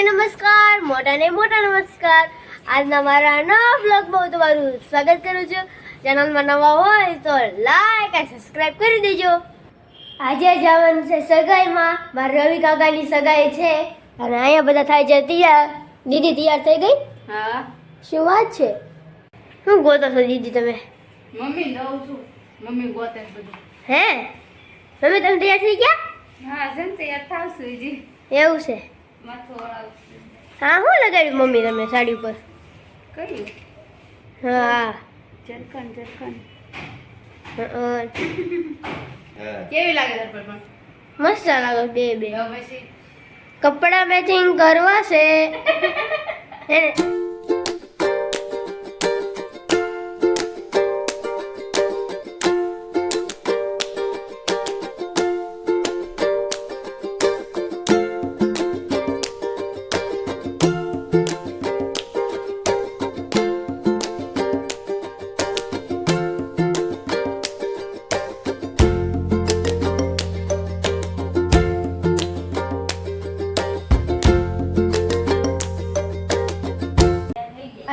નમસ્કાર, મોટા નમસ્કાર. આજના મારા નવા બ્લોગમાં તમારું સ્વાગત કરું છું. ચેનલમાં નવા હોય તો લાઈક અને સબસ્ક્રાઇબ કરી દેજો. આજે જવાનું છે સગાઈમાં. મારા રવિ કાકાની સગાઈ છે અને અહીંયા બધા થાય છે તૈયાર. દીદી તૈયાર થઈ ગઈ? હા. શું વાત છે? શું ગોતો છો દીદી તમે? મમ્મી દઉં છું. મમ્મી ગોતે છે બધું. હે મમ્મી તમે તૈયાર થઈ ગયા? હા જન તૈયાર થાવશું જી. એવું છે? માથું વળાવશું. હા શું લગાડ્યું મમ્મી તમે સાડી ઉપર? કર્યું હા જરકન અ, કેવી લાગે તાર પર પણ? મસ્ત લાગે બે હવે પછી કપડા મેચિંગ કરવા છે હે ને?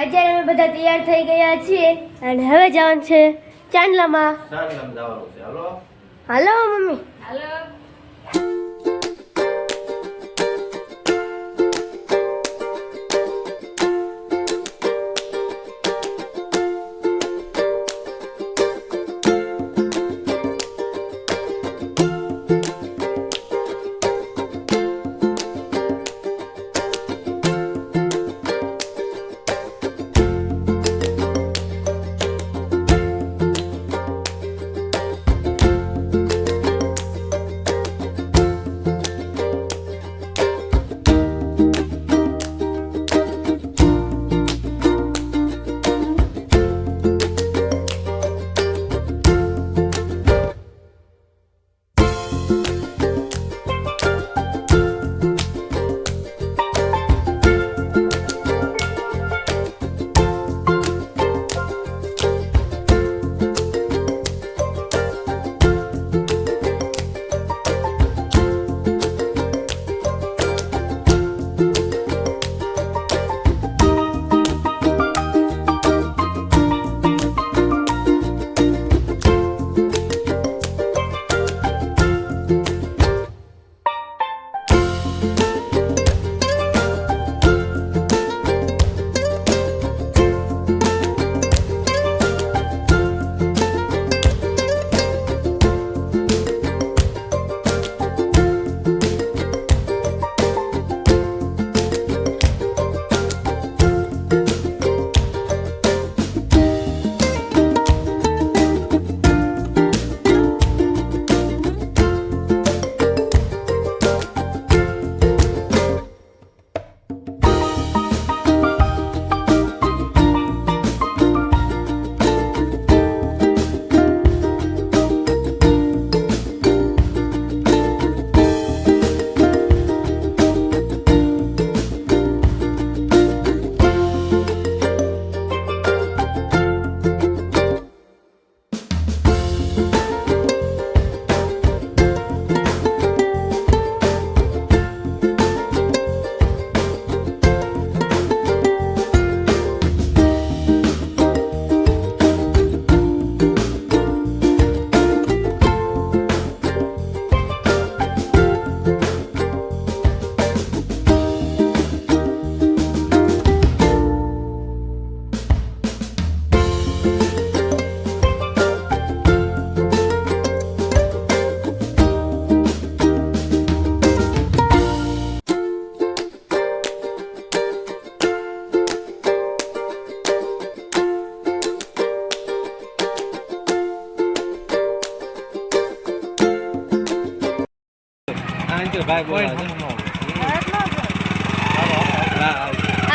અત્યારે અમે બધા તૈયાર થઈ ગયા છીએ અને હવે જવાનું છે ચાંદલામાં. હાલો મમ્મી. હાલો.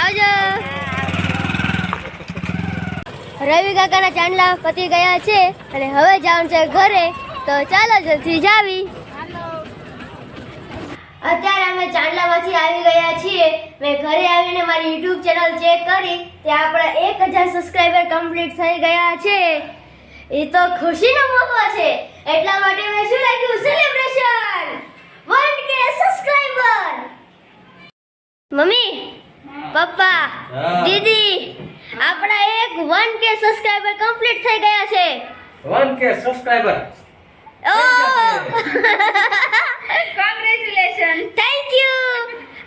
આવજો. રવિ કાકાના ચાંદલા પતી ગયા છે અને હવે જવાનું છે ઘરે. તો ચાલો જલ્દી જાવી. અત્યારે અમે ચાંદલામાંથી આવી ગયા છીએ. મેં ઘરે આવીને મારી યુટ્યુબ ચેનલ ચેક કરી ત્યાં આપણા 1000 સબસ્ક્રાઇબર કમ્પ્લીટ થઈ ગયા છે. એ તો ખુશીનો મોકો છે. એટલા માટે મેં શું રાખ્યું? Celebration 1K subscriber. મમ્મી, પપ્પા, હા. દીદી, આપણા એક 1K સબસ્ક્રાઇબર કમ્પ્લીટ થઈ ગયા છે. 1K subscriber congratulation. Thank you.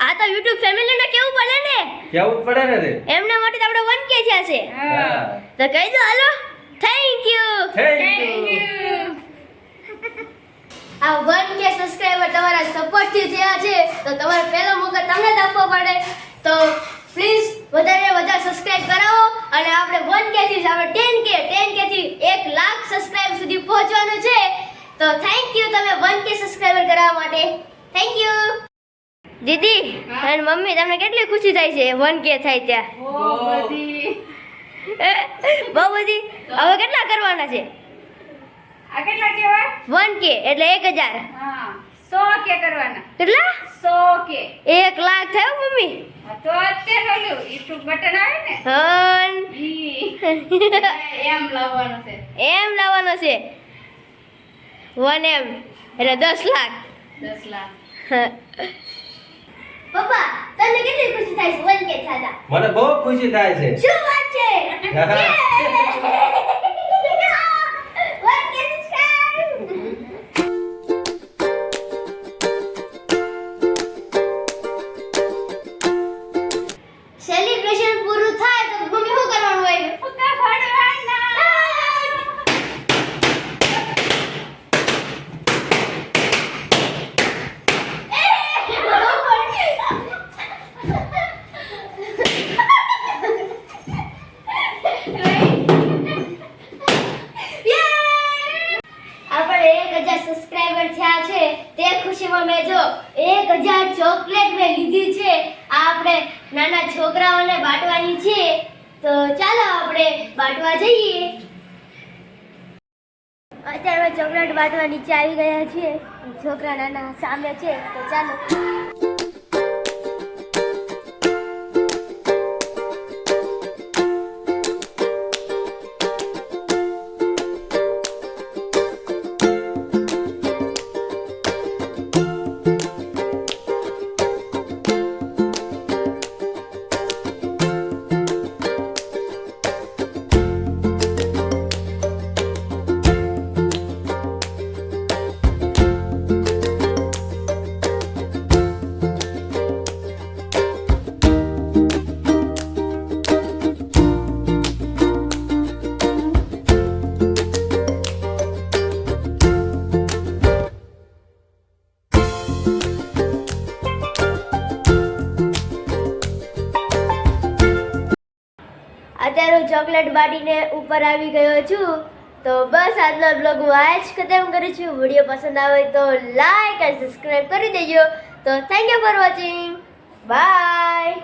આ તો YouTube ફેમિલી ને કેવું પડે ને, કેવું જ પડે ને રે એમને માટે તો આપણે 1K થયા છે. હા તો કહી દો હાલો, thank you. Thank thank you you. આ 1K સબસ્ક્રાઇબર તમારા સપોર્ટ થી થયા છે, તો તમારે પહેલો મોકો તમને જ આપવો પડે. તો પ્લીઝ વધારે વધારે સબસ્ક્રાઇબ કરાવો અને આપણે 1K થી આપણે 10K થી 1 લાખ સબસ્ક્રાઇબ સુધી પહોંચવાનું છે. તો થેન્ક યુ તમે 1K સબસ્ક્રાઇબર કરાવવા માટે. Thank you. દીદી અને મમ્મી, તમને કેટલી ખુશી થાય છે 1K થાય ત્યાં? બહુ બધી. બહુ બધી. હવે કેટલા કરવાના છે? આ કેટલા કહેવાય? 1K એટલે 1000. હા 100 કે કરવાના. કેટલા? 100 કે. 1 લાખ થયો મમ્મી. હા, તો અત્યારે ઓલું YouTube બટન આવે ને હન. ઈ એમ લાવવાનું છે. એમ લાવવાનો છે 1M એટલે 10 લાખ. 10 લાખ. પપ્પા, તમને કેટલી ખુશી થાય છે 1K થતા? મને બહુ ખુશી થાય છે શું વાત છે? હા. 1K subscribe. સેલિબ્રેશન પૂરું થાય તો મમ્મી શું કરવાનું હોય? ફુગ્ગા ફોડવાના. આપણે 1000 સબસ્ક્રાઇબર થયા છે તે ખુશીમાં મેં જો 1000 ચોકલેટ મેં લીધી છે. આ આપણે નાના છોકરાઓને બાંટવાની છે. તો ચાલો આપણે બાંટવા જઈએ. અત્યારે અમે ચોકલેટ બાંટવા નીચે આવી ગયા છીએ. છોકરા નાના સામે છે, તો ચાલો. અત્યારે હું ચોકલેટ બાટીને ઉપર આવી ગયો છું. તો બસ આજનો બ્લોગ હું આ જ ખતમ કરું છું. વિડીયો પસંદ આવે તો લાઈક અને સબસ્ક્રાઇબ કરી દેજો. તો thank you for watching. By.